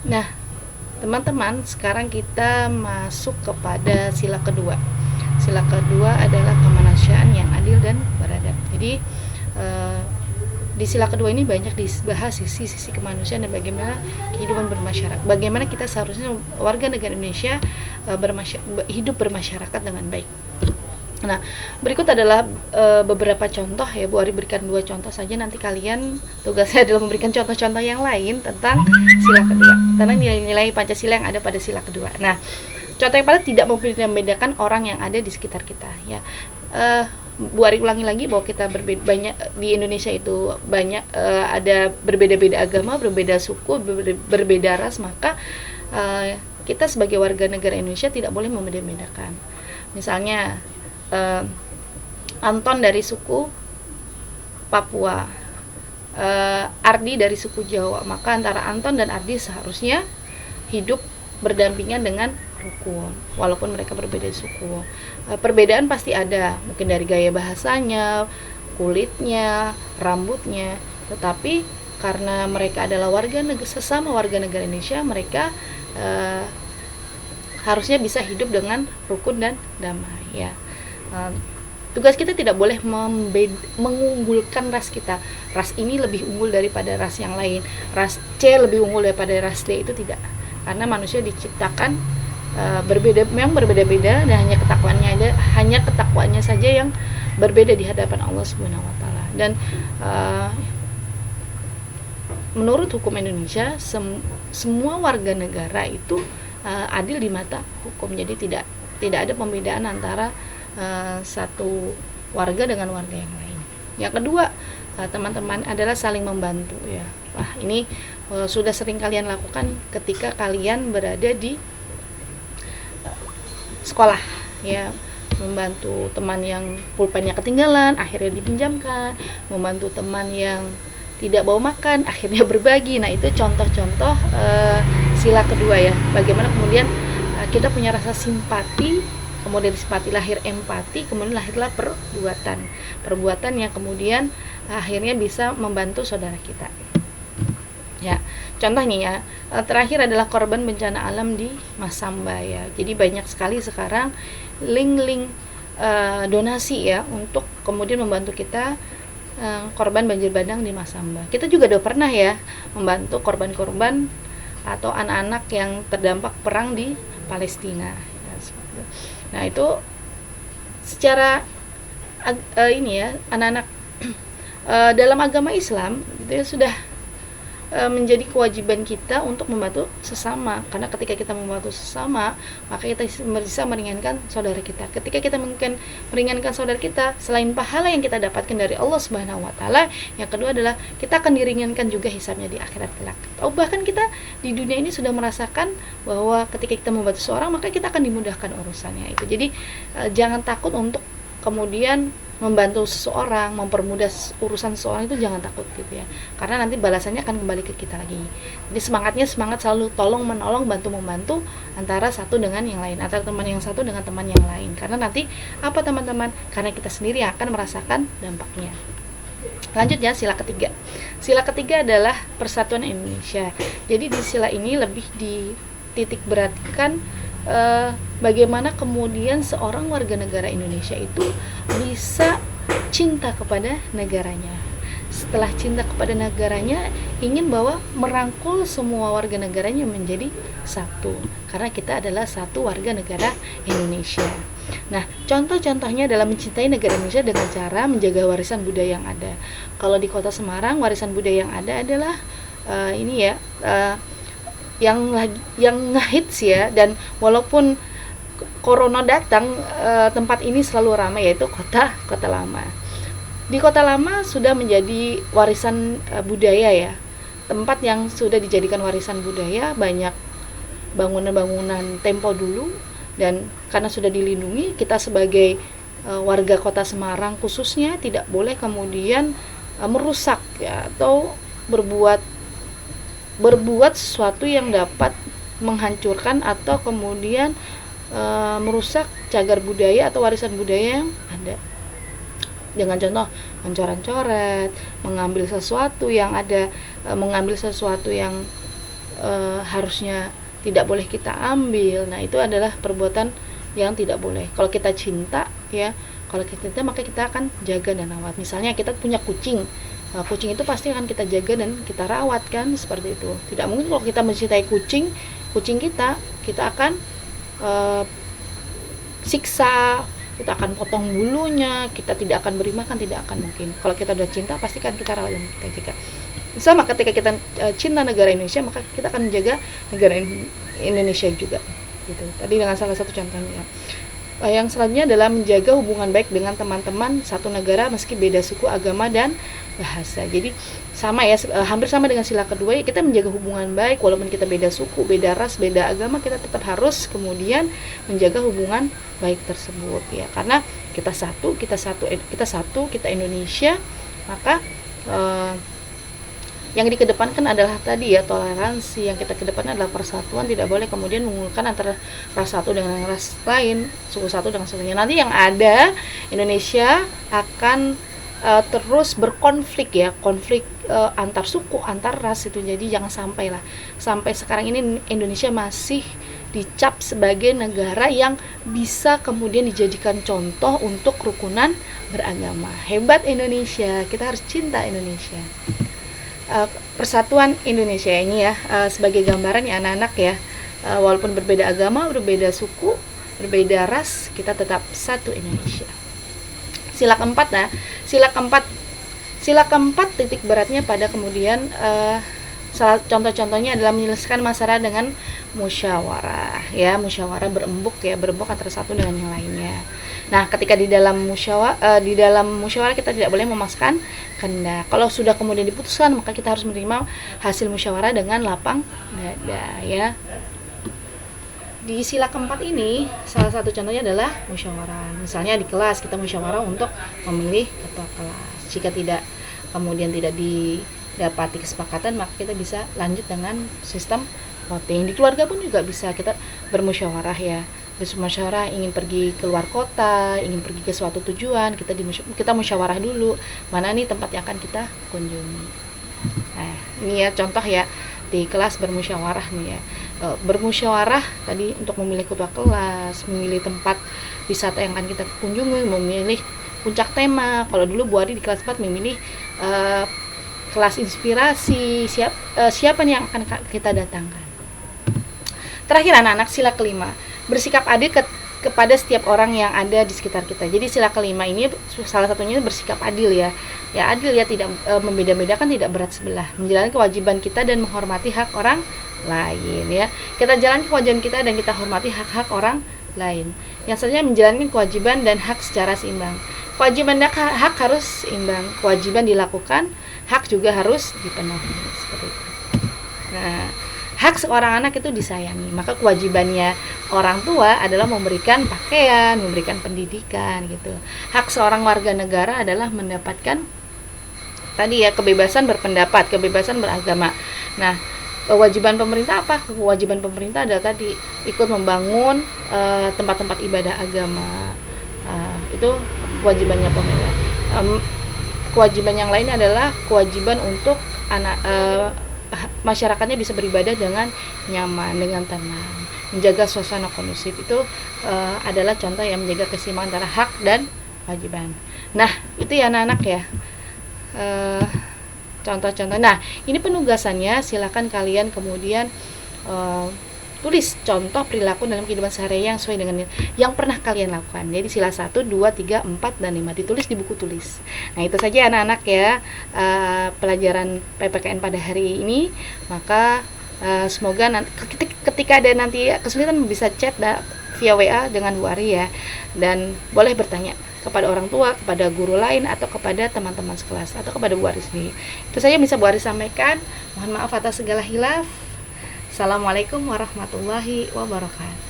Nah, teman-teman, sekarang kita masuk kepada sila kedua. Sila kedua adalah kemanusiaan yang adil dan beradab. Jadi di sila kedua ini banyak dibahas sisi-sisi kemanusiaan dan bagaimana kehidupan bermasyarakat. Bagaimana kita seharusnya warga negara Indonesia hidup bermasyarakat dengan baik. Nah, berikut adalah beberapa contoh ya, Bu Ari berikan 2 contoh saja, nanti kalian tugasnya adalah memberikan contoh-contoh yang lain tentang sila kedua, tentang nilai-nilai Pancasila yang ada pada sila kedua. Nah, contoh yang paling tidak membedakan orang yang ada di sekitar kita ya. Bu Ari ulangi lagi bahwa kita banyak di Indonesia itu banyak ada berbeda-beda agama, berbeda suku, berbeda ras, maka kita sebagai warga negara Indonesia tidak boleh membeda-bedakan. Misalnya Anton dari suku Papua, Ardi dari suku Jawa, maka antara Anton dan Ardi seharusnya hidup berdampingan dengan rukun walaupun mereka berbeda suku. Perbedaan pasti ada, mungkin dari gaya bahasanya, kulitnya, rambutnya, tetapi karena mereka adalah sesama warga negara Indonesia, mereka harusnya bisa hidup dengan rukun dan damai ya. Tugas kita tidak boleh mengunggulkan ras kita. Ras ini lebih unggul daripada ras yang lain. Ras C lebih unggul daripada ras D, itu tidak. Karena manusia diciptakan memang berbeda-beda, dan hanya ketakwaannya saja yang berbeda di hadapan Allah Subhanahu wa taala. Dan menurut hukum Indonesia, semua warga negara itu adil di mata hukum. Jadi tidak ada pembedaan antara satu warga dengan warga yang lain. Yang kedua, teman-teman, adalah saling membantu ya. Wah, ini sudah sering kalian lakukan ketika kalian berada di sekolah ya, membantu teman yang pulpennya ketinggalan, akhirnya dipinjamkan, membantu teman yang tidak bawa makan, akhirnya berbagi. Nah, itu contoh-contoh sila kedua ya. Bagaimana kemudian kita punya rasa simpati, kemudian simpati lahir empati, kemudian lahirlah perbuatan yang kemudian akhirnya bisa membantu saudara kita ya. Contoh nih ya, terakhir adalah korban bencana alam di Masamba ya. Jadi banyak sekali sekarang link-link donasi ya, untuk kemudian membantu kita korban banjir bandang di Masamba. Kita juga udah pernah ya membantu korban-korban atau anak-anak yang terdampak perang di Palestina ya, nah itu secara ini ya, anak-anak dalam agama Islam itu ya, sudah menjadi kewajiban kita untuk membantu sesama, karena ketika kita membantu sesama maka kita bisa meringankan saudara kita. Ketika kita mungkin meringankan saudara kita, selain pahala yang kita dapatkan dari Allah Subhanahu wa taala, yang kedua adalah kita akan diringankan juga hisabnya di akhirat kelak. Atau bahkan kita di dunia ini sudah merasakan bahwa ketika kita membantu seorang maka kita akan dimudahkan urusannya itu. Jadi jangan takut untuk kemudian membantu seseorang, mempermudah urusan seseorang, itu jangan takut gitu ya, karena nanti balasannya akan kembali ke kita lagi. Jadi semangat selalu tolong menolong, bantu membantu antara satu dengan yang lain, antara teman yang satu dengan teman yang lain, karena nanti apa teman-teman, karena kita sendiri akan merasakan dampaknya. Lanjut ya, sila ketiga. Sila ketiga adalah persatuan Indonesia. Jadi di sila ini lebih dititik beratkan bagaimana kemudian seorang warga negara Indonesia itu bisa cinta kepada negaranya. Setelah cinta kepada negaranya, ingin bahwa merangkul semua warga negaranya menjadi satu, karena kita adalah satu warga negara Indonesia. Nah, contoh-contohnya dalam mencintai negara Indonesia dengan cara menjaga warisan budaya yang ada. Kalau di Kota Semarang, warisan budaya yang ada adalah ini ya, yang ngehits ya, dan walaupun corona datang, tempat ini selalu ramai, yaitu Kota Lama. Di Kota Lama sudah menjadi warisan budaya ya, tempat yang sudah dijadikan warisan budaya, banyak bangunan-bangunan tempo dulu, dan karena sudah dilindungi, kita sebagai warga Kota Semarang khususnya tidak boleh kemudian merusak ya, atau berbuat sesuatu yang dapat menghancurkan atau kemudian merusak cagar budaya atau warisan budaya yang ada. Dengan contoh mencoret-coret, mengambil sesuatu yang ada, mengambil sesuatu yang harusnya tidak boleh kita ambil. Nah, itu adalah perbuatan yang tidak boleh. Kalau kita cinta ya, kalau kita cinta maka kita akan jaga dan rawat. Misalnya kita punya kucing, kucing itu pasti akan kita jaga dan kita rawat kan, seperti itu. Tidak mungkin kalau kita mencintai kucing kita akan siksa, kita akan potong bulunya, kita tidak akan beri makan, tidak akan mungkin. Kalau kita udah cinta pasti kan kita rawat dan kita jaga. Sama ketika kita cinta negara Indonesia, maka kita akan menjaga negara Indonesia juga gitu. Tadi dengan salah satu contohnya. Yang selanjutnya adalah menjaga hubungan baik dengan teman-teman satu negara meski beda suku, agama, dan bahasa. Jadi sama ya, hampir sama dengan sila kedua ya, kita menjaga hubungan baik walaupun kita beda suku, beda ras, beda agama, kita tetap harus kemudian menjaga hubungan baik tersebut ya, karena kita satu, kita Indonesia, maka yang dikedepankan adalah tadi ya, toleransi. Yang kita kedepankan adalah persatuan, tidak boleh kemudian mengunggulkan antara ras satu dengan ras lain, suku satu dengan suku lain. Nanti yang ada Indonesia akan terus berkonflik ya, konflik antar suku, antar ras itu. Jadi jangan sampai lah, sampai sekarang ini Indonesia masih dicap sebagai negara yang bisa kemudian dijadikan contoh untuk kerukunan beragama. Hebat Indonesia, kita harus cinta Indonesia. Persatuan Indonesia ini ya, sebagai gambaran ya anak-anak ya, walaupun berbeda agama, berbeda suku, berbeda ras, kita tetap satu Indonesia. Sila keempat titik beratnya pada kemudian salah contohnya adalah menyelesaikan masalah dengan musyawarah ya, musyawarah berembuk antara satu dengan yang lainnya. Nah, ketika di dalam musyawarah kita tidak boleh memaksakan kehendak. Kalau sudah kemudian diputuskan, maka kita harus menerima hasil musyawarah dengan lapang dada ya. Di sila keempat ini, salah satu contohnya adalah musyawarah. Misalnya di kelas kita musyawarah untuk memilih ketua kelas. Jika kemudian tidak didapati kesepakatan, maka kita bisa lanjut dengan sistem voting. Di keluarga pun juga bisa kita bermusyawarah ya. Bermusyawarah ingin pergi ke luar kota, ingin pergi ke suatu tujuan, kita musyawarah dulu mana nih tempat yang akan kita kunjungi. Nah, ini ya contoh ya, di kelas bermusyawarah nih ya. Bermusyawarah tadi untuk memilih ketua kelas, memilih tempat wisata yang akan kita kunjungi, memilih puncak tema. Kalau dulu Bu Ari di kelas 4 memilih kelas inspirasi, siapa nih yang akan kita datangkan. Terakhir anak-anak, sila kelima, bersikap adil kepada setiap orang yang ada di sekitar kita. Jadi sila kelima ini salah satunya bersikap adil ya. Ya adil ya, tidak membeda-bedakan, tidak berat sebelah, menjalani kewajiban kita dan menghormati hak orang lain ya. Kita jalan kewajiban kita dan kita hormati hak-hak orang lain. Yang selanjutnya menjalankan kewajiban dan hak secara seimbang. Kewajiban dan hak harus seimbang. Kewajiban dilakukan, hak juga harus dipenuhi, seperti itu. Nah, hak seorang anak itu disayangi, maka kewajibannya orang tua adalah memberikan pakaian, memberikan pendidikan gitu. Hak seorang warga negara adalah mendapatkan tadi ya, kebebasan berpendapat, kebebasan beragama. Nah, kewajiban pemerintah apa? Kewajiban pemerintah adalah tadi ikut membangun tempat-tempat ibadah agama. Itu kewajibannya pemerintah. Kewajiban yang lain adalah kewajiban untuk masyarakatnya bisa beribadah dengan nyaman, dengan tenang, menjaga suasana kondusif. Itu adalah contoh yang menjaga keseimbangan antara hak dan kewajiban. Nah, itu ya anak-anak ya, contoh-contoh. Nah, ini penugasannya, silakan kalian kemudian tulis contoh perilaku dalam kehidupan sehari-hari yang sesuai dengan yang pernah kalian lakukan. Jadi sila 1, 2, 3, 4, dan 5 ditulis di buku tulis. Nah, itu saja anak-anak ya, pelajaran PPKN pada hari ini. Maka semoga nanti ketika ada nanti kesulitan bisa chat via WA dengan Bu Ari ya. Dan boleh bertanya kepada orang tua, kepada guru lain, atau kepada teman-teman sekelas, atau kepada Bu Ari sendiri. Itu saja bisa Bu Ari sampaikan. Mohon maaf atas segala hilaf. Assalamualaikum warahmatullahi wabarakatuh.